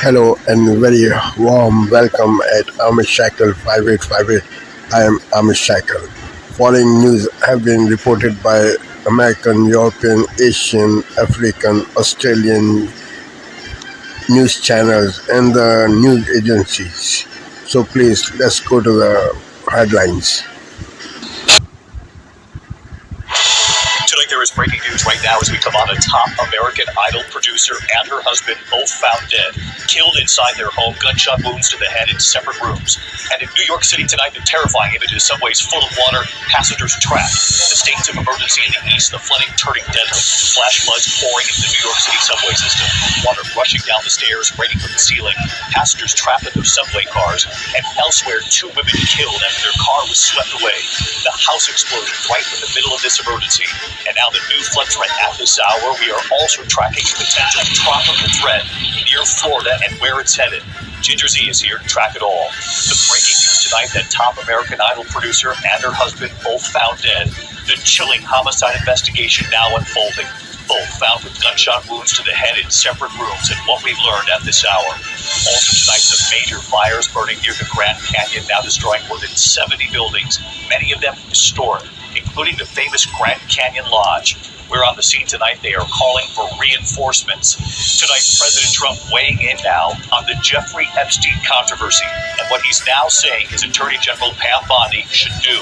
Hello and very warm welcome at Amish Shackle 5858. I am Amish Shackle. Following news have been reported by American, European, Asian, African, Australian news channels and the news agencies. So please let's go to the headlines. Tonight there is breaking news right now as we come on. A top American Idol producer and her husband both found dead, killed inside their home, gunshot wounds to the head in separate rooms. And in New York City tonight, the terrifying images, subways full of water, passengers trapped. The states of emergency in the east, the flooding turning deadly, flash floods pouring into the New York City subway system, water rushing down the stairs, raining from the ceiling, passengers trapped in those subway cars, and elsewhere 2 women killed after their car was swept away. The house explosion right in the middle of this emergency. And now the new flood threat at this hour. We are also tracking a potential tropical threat near Florida and where it's headed. Ginger Z is here to track it all. The breaking news tonight that top American Idol producer and her husband both found dead. The chilling homicide investigation now unfolding. Both found with gunshot wounds to the head in separate rooms, and what we've learned at this hour. Also tonight, some major fires burning near the Grand Canyon, now destroying more than 70 buildings, many of them historic, including the famous Grand Canyon Lodge. We're on the scene tonight. They are calling for reinforcements. Tonight, President Trump weighing in now on the Jeffrey Epstein controversy and what he's now saying his Attorney General Pam Bondi should do.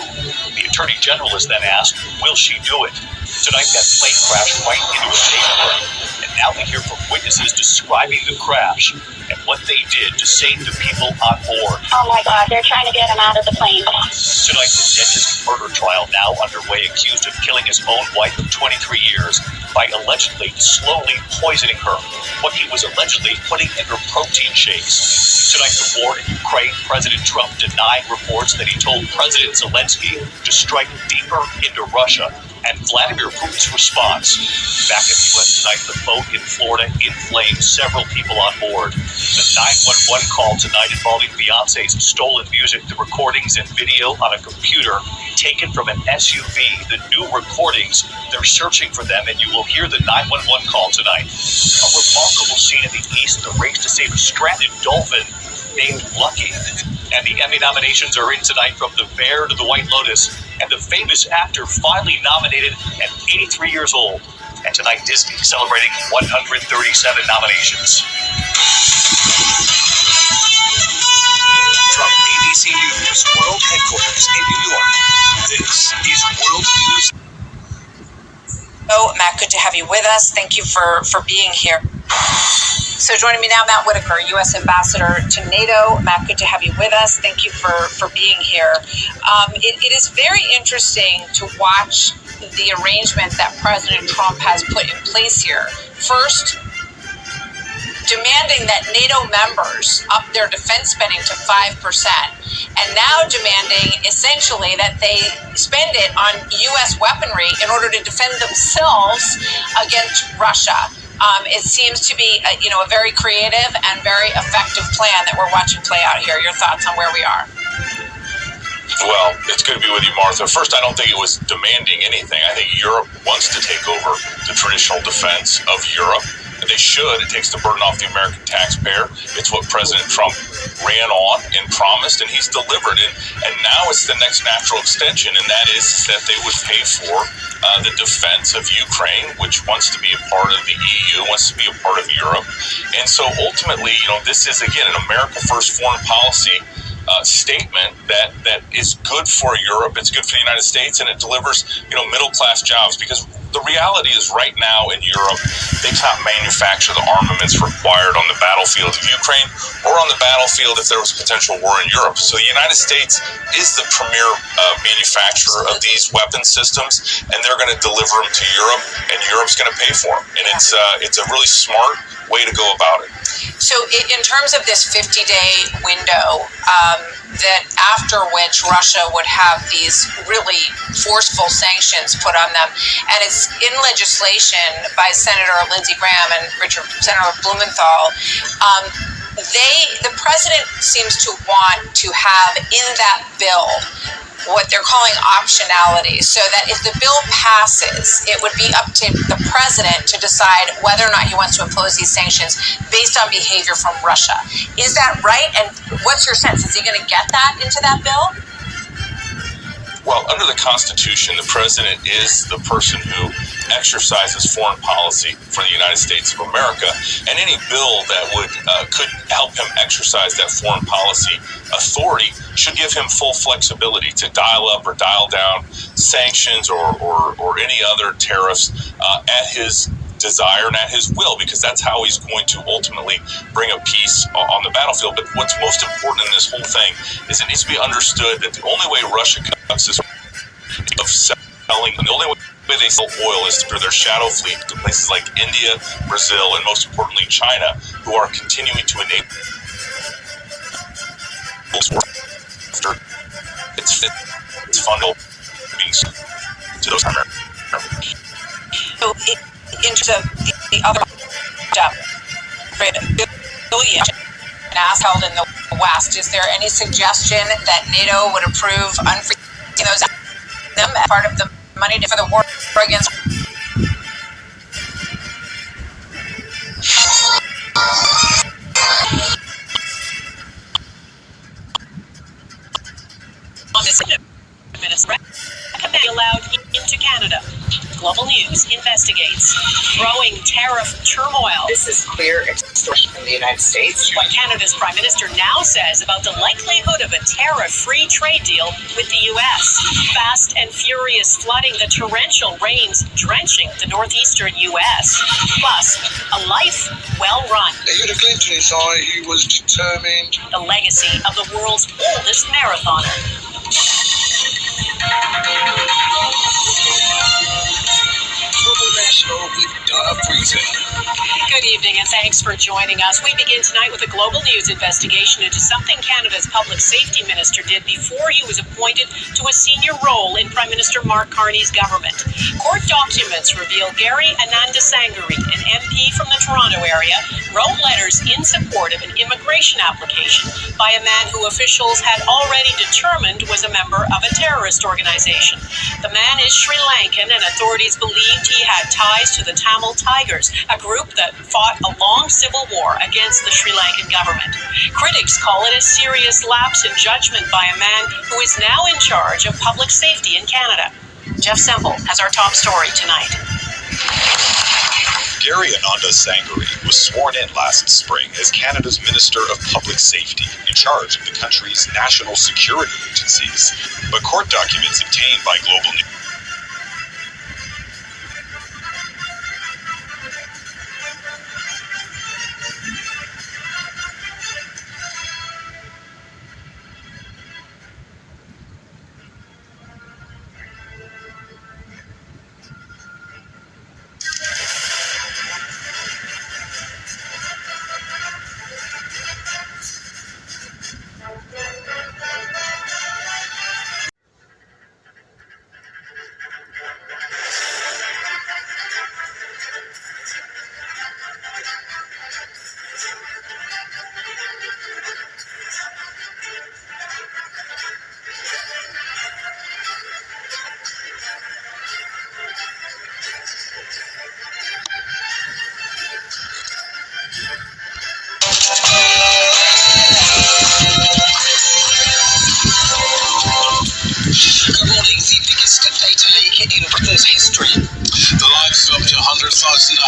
The Attorney General is then asked, will she do it? Tonight, that plane crashed right into a neighborhood. And now we hear from witnesses describing the crash and what they did to save the people on board. Oh my God, they're trying to get him out of the plane. Tonight, the dentist murder trial now underway, accused of killing his own wife of 23 years by allegedly slowly poisoning her, what he was allegedly putting in her protein shakes. Tonight, the war in Ukraine, President Trump denying reports that he told President Zelensky to strike deeper into Russia, and Vladimir Putin's response. Back in the U.S. tonight, the boat in Florida in flames, several people on board. The 911 call tonight involving Beyonce's stolen music, the recordings and video on a computer taken from an SUV. The new recordings, they're searching for them, and you will hear the 911 call tonight. A remarkable scene in the east, the race to save a stranded dolphin named Lucky. And the Emmy nominations are in tonight, from The Bear to The White Lotus, and the famous actor finally nominated at 83 years old. And tonight, Disney celebrating 137 nominations. From ABC News World Headquarters in New York, this is World News. Oh, Matt, good to have you with us. Thank you for being here. So joining me now, Matt Whitaker, U.S. Ambassador to NATO. Matt, good to have you with us. Thank you for being here. It is very interesting to watch the arrangement that President Trump has put in place here. First, demanding that NATO members up their defense spending to 5%, and now demanding essentially that they spend it on U.S. weaponry in order to defend themselves against Russia. It seems to be a very creative and very effective plan that we're watching play out here. Your thoughts on where we are? Well, it's good to be with you, Martha. First, I don't think it was demanding anything. I think Europe wants to take over the traditional defense of Europe. And they should. It takes the burden off the American taxpayer. It's what President Trump ran on and promised, and he's delivered. And now it's the next natural extension, and that is that they would pay for the defense of Ukraine, which wants to be a part of the EU, wants to be a part of Europe. And so ultimately, this is, again, an America First foreign policy statement that is good for Europe, it's good for the United States, and it delivers, middle-class jobs. Because the reality is right now in Europe, they can't manufacture the armaments required on the battlefield of Ukraine or on the battlefield if there was potential war in Europe. So the United States is the premier manufacturer of these weapon systems, and they're going to deliver them to Europe, and Europe's going to pay for them. And it's a really smart way to go about it. So in terms of this 50-day window, that after which Russia would have these really forceful sanctions put on them, and it's in legislation by Senator Lindsey Graham and Senator Blumenthal, the president seems to want to have in that bill what they're calling optionality, so that if the bill passes, it would be up to the president to decide whether or not he wants to impose these sanctions based on behavior from Russia. Is that right? And what's your sense? Is he going to get that into that bill? Well, under the Constitution, the president is the person who exercises foreign policy for the United States of America, and any bill that could help him exercise that foreign policy authority should give him full flexibility to dial up or dial down sanctions or any other tariffs at his desire and at his will, because that's how he's going to ultimately bring a peace on the battlefield. But what's most important in this whole thing is it needs to be understood that the only way Russia cuts this of selling, and the only way they sell oil is through their shadow fleet to places like India, Brazil, and most importantly China, who are continuing to enable after its funnel being to those Americans. So into the other billion held in the West, is there any suggestion that NATO would approve unfreezing those them as part of the money for the war against? On this minister can be allowed into Canada. Global News investigates growing tariff turmoil. This is clear extortion from the United States. What Canada's Prime Minister now says about the likelihood of a tariff-free trade deal with the U.S. Fast and furious flooding, the torrential rains drenching the northeastern U.S. Plus, a life well run. He had a glint in his eye. He was determined. The legacy of the world's oldest marathoner. Global National with Donna Friesen. Good evening and thanks for joining us. We begin tonight with a Global News investigation into something Canada's Public Safety Minister did before he was appointed to a senior role in Prime Minister Mark Carney's government. Court documents reveal Gary Anandasangari, an MP from the Toronto area, wrote letters in support of an immigration application by a man who officials had already determined was a member of a terrorist organization. The man is Sri Lankan, and authorities believed he had ties to the Tamil Tigers, a group that fought a long civil war against the Sri Lankan government. Critics call it a serious lapse in judgment by a man who is now in charge of public safety in Canada. Jeff Semple has our top story tonight. Gary Anandasangari was sworn in last spring as Canada's Minister of Public Safety, in charge of the country's national security agencies. But court documents obtained by Global News history. The lives of up to 100,000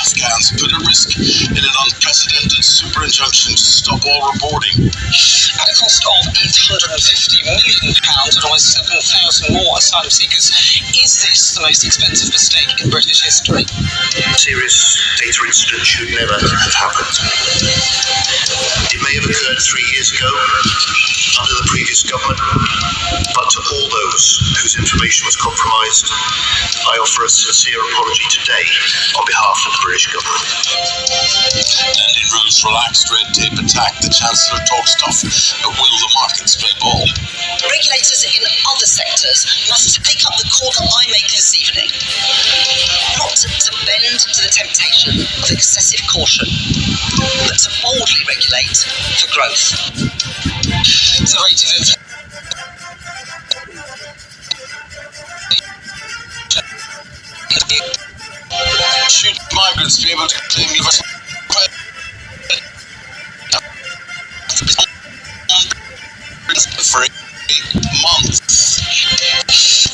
Afghans put at risk in an unprecedented super injunction to stop all reporting. At a cost of £850 million and almost 7,000 more asylum seekers, is this the most expensive mistake in British history? A serious data incident should never have happened. It may have occurred 3 years ago under the previous government, but to all those whose information was compromised, I offer a sincere apology today on behalf of the British government. Lending rules relaxed, red tape attack. The Chancellor talks tough, but will the markets play ball? Regulators in other sectors must pick up the call that I make this evening. Not to bend to the temptation of excessive caution, but to boldly regulate for growth. The rate of should migrants be able to claim universal credit for 8 months?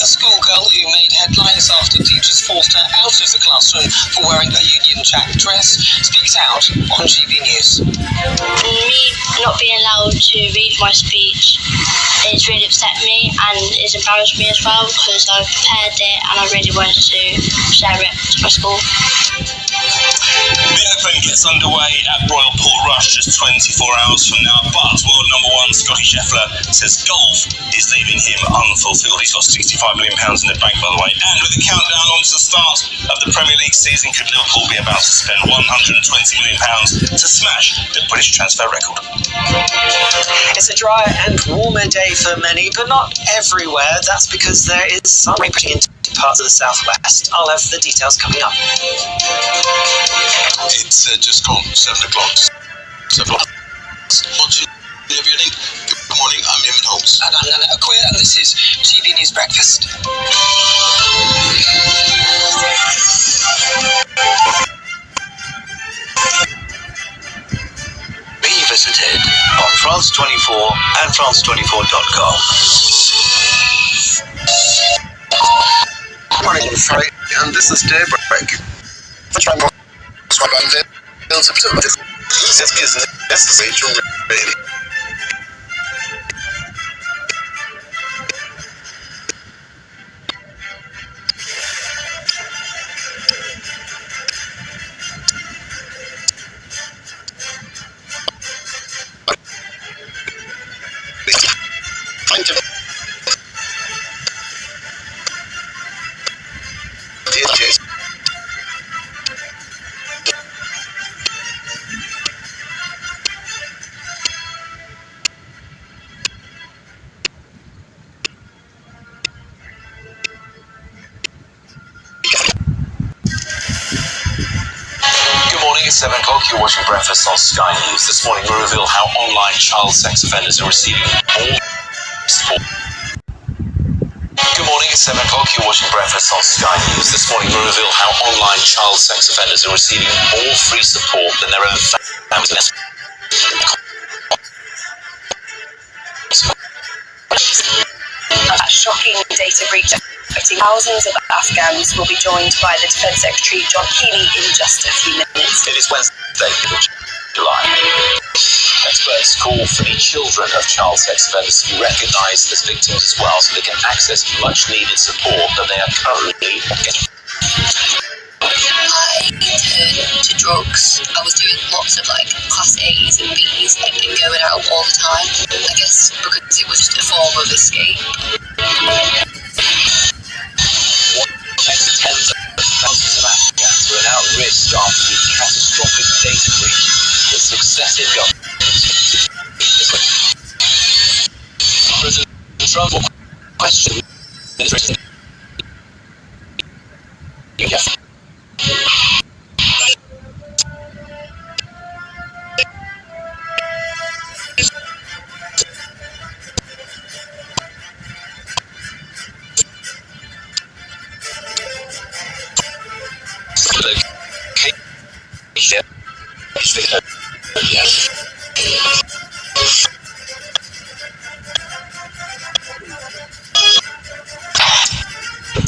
A schoolgirl who made headlines after teachers forced her out of the classroom for wearing a Union Jack dress speaks out on GB News. Me not being allowed to read my speech it's really upset me and it's embarrassed me as well because I prepared it and I really wanted to share it to my school. The Open gets underway at Royal Portrush just 24 hours from now, but world number one Scotty Scheffler says golf is leaving him unfulfilled. He's got £65 million in the bank, by the way. And with the countdown on to the start of the Premier League season, could Liverpool be about to spend £120 million to smash the British transfer record? It's a drier and warmer day for many, but not everywhere. That's because there is some rain pushing into parts of the southwest. I'll have the details coming up. It's just gone 7 o'clock. 7 o'clock. Watching everything. Good morning, I'm Eamon Holmes. And I'm Nana Okoye, and this is GB News Breakfast. Be visited on France 24 and France24.com. Good morning, sorry, and this is Daybreak. It's 7 o'clock, you're watching Breakfast on Sky News. This morning we reveal how online child sex offenders are receiving more support. Good morning, it's 7 o'clock, you're watching Breakfast on Sky News. This morning we reveal how online child sex offenders are receiving more free support than their own families. A shocking data breach affecting thousands of Afghans will be joined by the Defence Secretary John Healey in just a few minutes. It is Wednesday, July. Experts call for the children of child sex offenders to be recognised as victims as well, so they can access much needed support that they are currently getting. I turned to drugs. I was doing lots of class A's and B's and going out all the time. I guess because it was just a form of escape. Next, tens of thousands of Afghans were now at risk after the catastrophic data breach with successive governments. President Trump will question the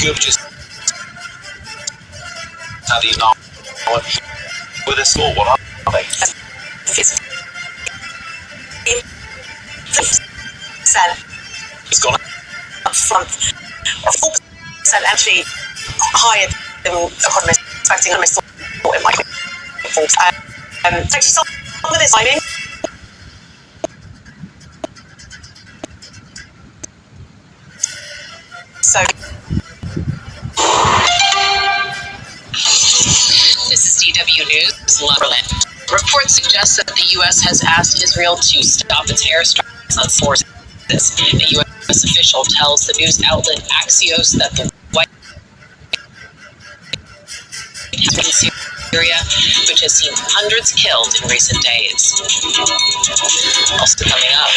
Group just had these now with a small what are they? It's gone up front, 4% actually higher than economists expecting. Economists thought it might be 4%. So actually start with this timing. So this is DW News, Berlin. Reports suggest that the U.S. has asked Israel to stop its airstrikes on forces. The U.S. official tells the news outlet Axios that the White House in Syria, which has seen hundreds killed in recent days. Also coming up,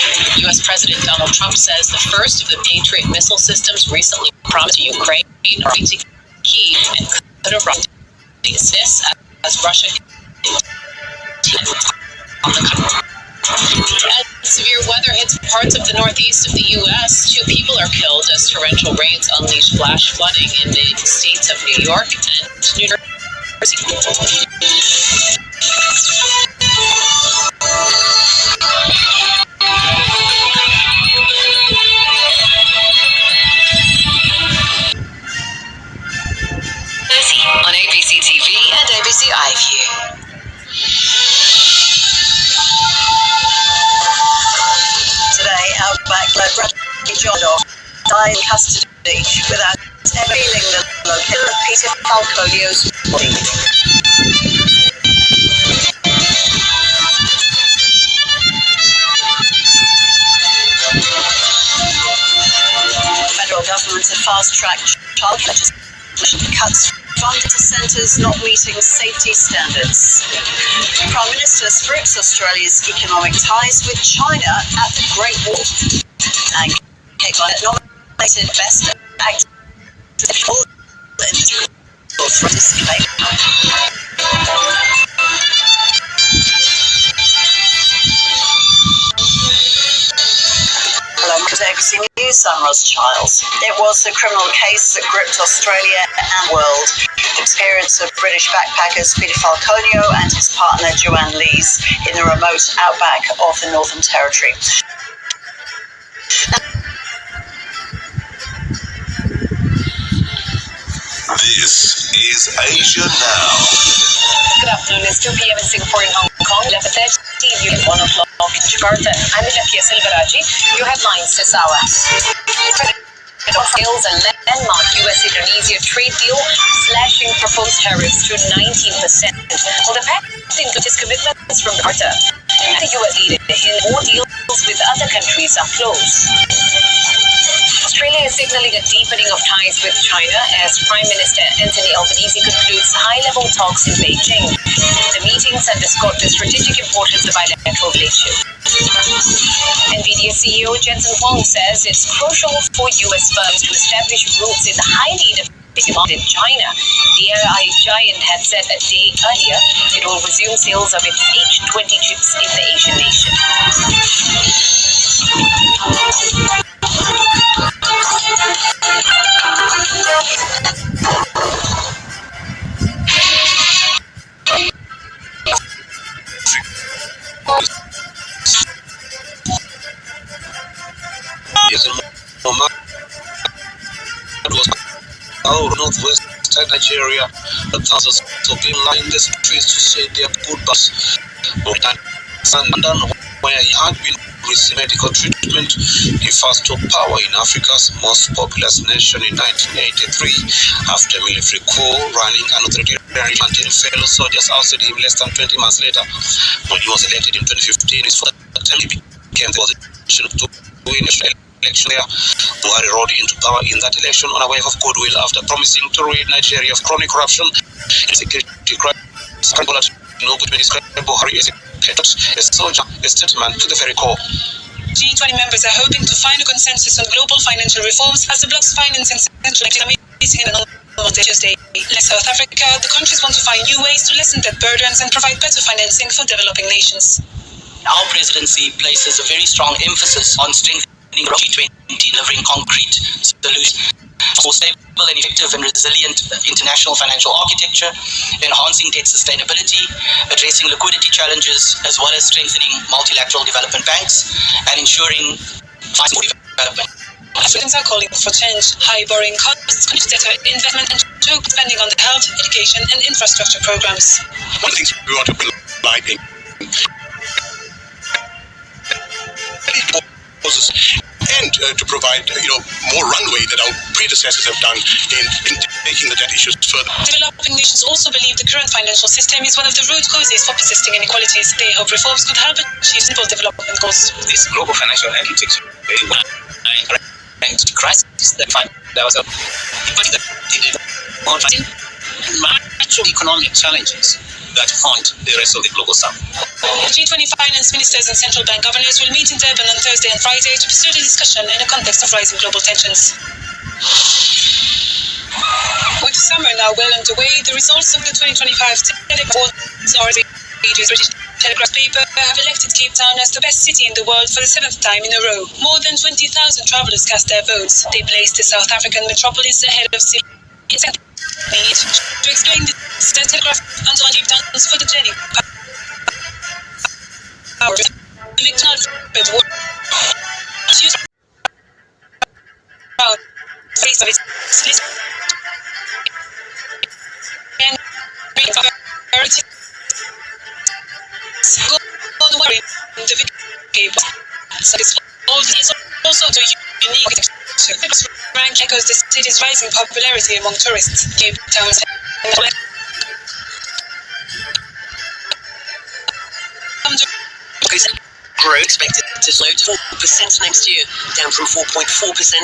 U.S. President Donald Trump says the first of the Patriot missile systems recently promised to Ukraine are to Kyiv and could arrive this as Russia on the country. As severe weather hits parts of the northeast of the U.S., 2 people are killed as torrential rains unleash flash flooding in the states of New York and New Jersey. On ABC TV and ABC iView. Today, Outback led Bradley John died in custody without ever feeling the location of Peter Falconio's body. The federal government to fast-track child legislation cuts funding to centres not meeting safety standards. Prime Minister strips Australia's economic ties with China at the Great Wall. And Kate Blanchett nominated Best Actor for disclaimer. Hello, ABC News, I'm Ros Childs. It was the criminal case that gripped Australia and the world. The disappearance of British backpackers Peter Falconio and his partner Joanne Lees in the remote outback of the Northern Territory. This is Asia Now. Good afternoon. It's 2 p.m. in Singapore and Hong Kong, 11:30 at 1 o'clock in Jakarta. I'm Ilakia Silveraji. Your headlines this hour. Sales a landmark US-Indonesia trade deal, slashing proposed tariffs to 19%. Well, the pact includes his commitments from Jakarta. The US leader hints more deals with other countries are close. Australia is signaling a deepening of ties with China as Prime Minister Anthony Albanese concludes high-level talks in Beijing. The meetings underscore the strategic importance of bilateral relations. NVIDIA CEO Jensen Huang says it's crucial for U.S. firms to establish roots in the highly demand in China. The AI giant had said a day earlier it will resume sales of its H20 chips in the Asian nation. Northwest Nigeria, the thousands of people lined the streets to say their goodbyes. London, where he had been receiving medical treatment, he first took power in Africa's most populous nation in 1983 after a military coup running an authoritarian until fellow soldiers ousted him less than 20 months later. When he was elected in 2015, his first time he became the position to win the election there. Buhari rode into power in that election on a wave of goodwill after promising to rid Nigeria of chronic corruption and security crisis. Described Buhari as a soldier, a statesman to the very core. G20 members are hoping to find a consensus on global financial reforms as the bloc's financing central meeting on Tuesday. Like South Africa, the countries want to find new ways to lessen debt burdens and provide better financing for developing nations. Our presidency places a very strong emphasis on strengthening G20, delivering concrete solutions for stable and effective and resilient international financial architecture, enhancing debt sustainability, addressing liquidity challenges, as well as strengthening multilateral development banks and ensuring financial development. Africans are calling for change. High borrowing costs, better investment, and joke spending on the health, education, and infrastructure programs. One of the things we want to build lighting and to provide more runway that our predecessors have done in taking the debt issues further. Developing nations also believe the current financial system is one of the root causes for persisting inequalities. They hope reforms could help achieve simple development goals. This global financial analytics very well ranked crisis that find ourselves macroeconomic challenges that haunt the rest of the global south. The G20 finance ministers and central bank governors will meet in Durban on Thursday and Friday to pursue the discussion in the context of rising global tensions. With summer now well underway, the results of the 2025 Telegraph British Telegraph paper have elected Cape Town as the best city in the world for the 7th time in a row. More than 20,000 travellers cast their votes. They placed the South African metropolis ahead of Sydney. To explain this, the Telegraph underlined Cape Town's photogenic power. The Victor Alfred was used around face of its list and priority. Go the worry the Vic Cape. So it's also a unique architecture. This rank echoes the city's rising popularity among tourists. Cape Town's growth expected to slow to 4% next year, down from 4.4% in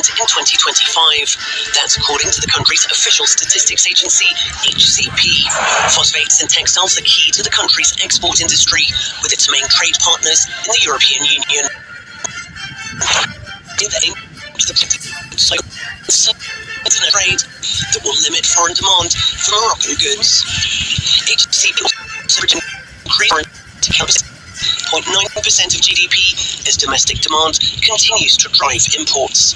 2025. That's according to the country's official statistics agency, HCP. Phosphates and textiles are key to the country's export industry, with its main trade partners in the European Union. Trade that will limit foreign demand for Moroccan goods. HCP also increased 0.9% of GDP as domestic demand continues to drive imports.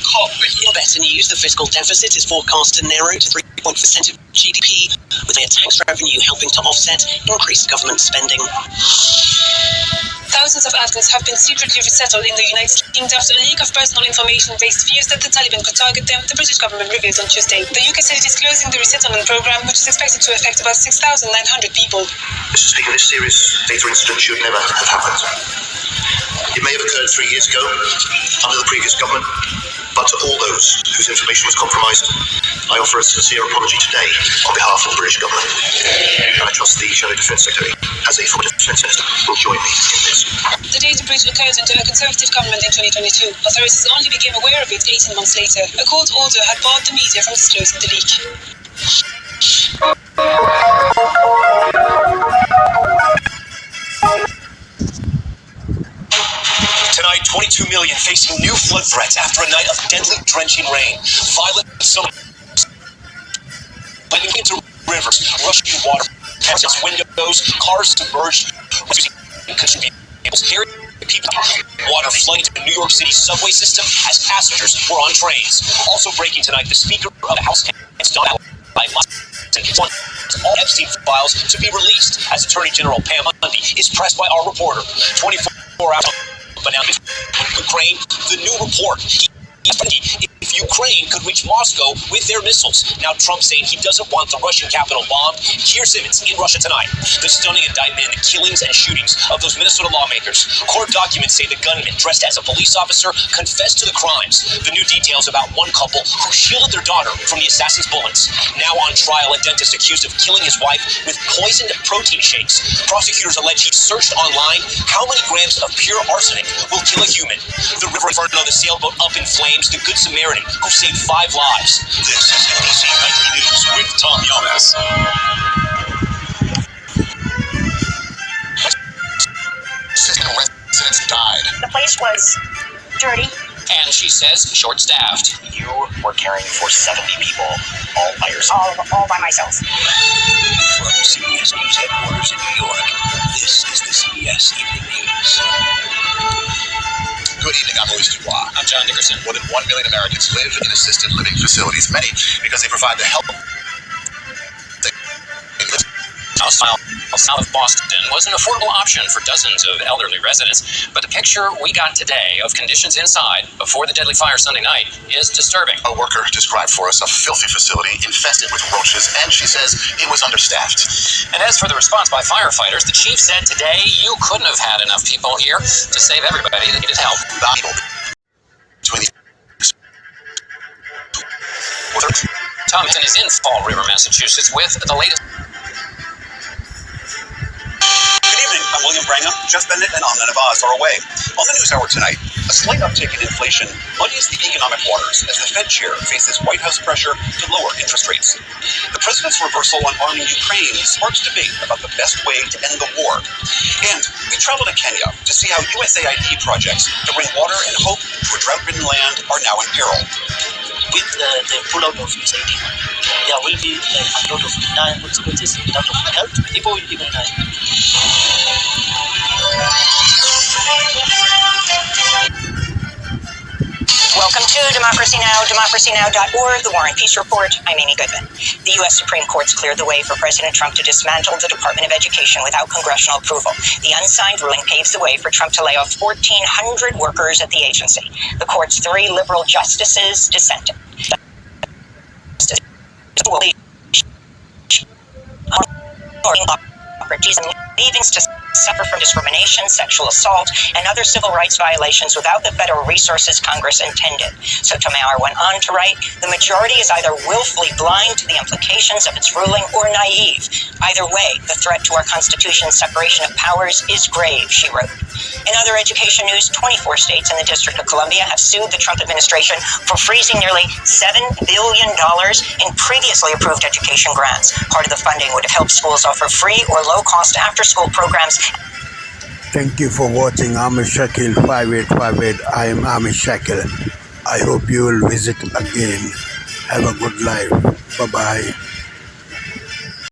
In better news, the fiscal deficit is forecast to narrow to 3% of GDP, with their tax revenue helping to offset increased government spending. Thousands of Afghans have been secretly resettled in the United Kingdom after a leak of personal information raised fears that the Taliban could target them, the British government revealed on Tuesday. The UK said it is closing the resettlement program, which is expected to affect about 6,900 people. Mr. Speaker, this serious data incident should never have happened. It may have occurred 3 years ago under the previous government, but to all those whose information was compromised, I offer a sincere apology today on behalf of the British government. And I trust the Shadow Defence Secretary, as a former Defence Minister, will join me in this. The data breach occurred under a Conservative government in 2022. Authorities only became aware of it 18 months later. A court order had barred the media from disclosing the leak. Tonight, 22 million facing new flood threats after a night of deadly drenching rain. Violent summer into rivers, rushing water past its windows, cars submerged, people. Water flooded the New York City subway system as passengers were on trains. Also breaking tonight, the Speaker of the House has done all Epstein files to be released as Attorney General Pam Bundy is pressed by our reporter. 24 hours. But now Ukraine, the new report. If Ukraine could reach Moscow with their missiles. Now Trump saying he doesn't want the Russian capital bombed. Here's Simmons in Russia tonight. The stunning indictment in the killings and shootings of those Minnesota lawmakers. Court documents say the gunman dressed as a police officer confessed to the crimes. The new details about one couple who shielded their daughter from the assassin's bullets. Now on trial, a dentist accused of killing his wife with poisoned protein shakes. Prosecutors allege he searched online how many grams of pure arsenic will kill a human. The River Inferno, the sailboat up in flames, the Good Samaritan who saved 5 lives. This is NBC Nightly News with Tom Yamas. Assistant residents died. The place was dirty. And she says short-staffed. You were caring for 70 people, all by yourself. All by myself. From CBS News headquarters in New York, this is the CBS Evening News. Good evening, I'm Luis Dubois. I'm John Dickerson. More than 1 million Americans live in assisted living facilities, many because they provide the help. House mile south of Boston was an affordable option for dozens of elderly residents, but the picture we got today of conditions inside before the deadly fire Sunday night is disturbing. A worker described for us a filthy facility infested with roaches, and she says it was understaffed. And as for the response by firefighters, the chief said today you couldn't have had enough people here to save everybody that needed help. Tom Hinton is in Fall River, Massachusetts with the latest. Good evening, I'm William Brangham. Jeff Bennett and Amna Navaz are away. On the News Hour tonight, a slight uptick in inflation muddies the economic waters as the Fed chair faces White House pressure to lower interest rates. The president's reversal on arming Ukraine sparks debate about the best way to end the war. And we travel to Kenya to see how USAID projects to bring water and hope to a drought-ridden land are now in peril. with the pullout of USAID, there will be like a lot of dire consequences in terms of health. People will even die. Welcome to Democracy Now!, democracynow.org, The War and Peace Report. I'm Amy Goodman. The U.S. Supreme Court's cleared the way for President Trump to dismantle the Department of Education without congressional approval. The unsigned ruling paves the way for Trump to lay off 1,400 workers at the agency. The court's 3 liberal justices dissented. Leavings to suffer from discrimination, sexual assault, and other civil rights violations without the federal resources Congress intended. Sotomayor went on to write, the majority is either willfully blind to the implications of its ruling or naive. Either way, the threat to our Constitution's separation of powers is grave, she wrote. In other education news, 24 states and the District of Columbia have sued the Trump administration for freezing nearly $7 billion in previously approved education grants. Part of the funding would have helped schools offer free or low-cost after-school programs. Thank you for watching Amish Shakil 5858. I am Amish Shakil. I hope you will visit again. Have a good life. Bye-bye.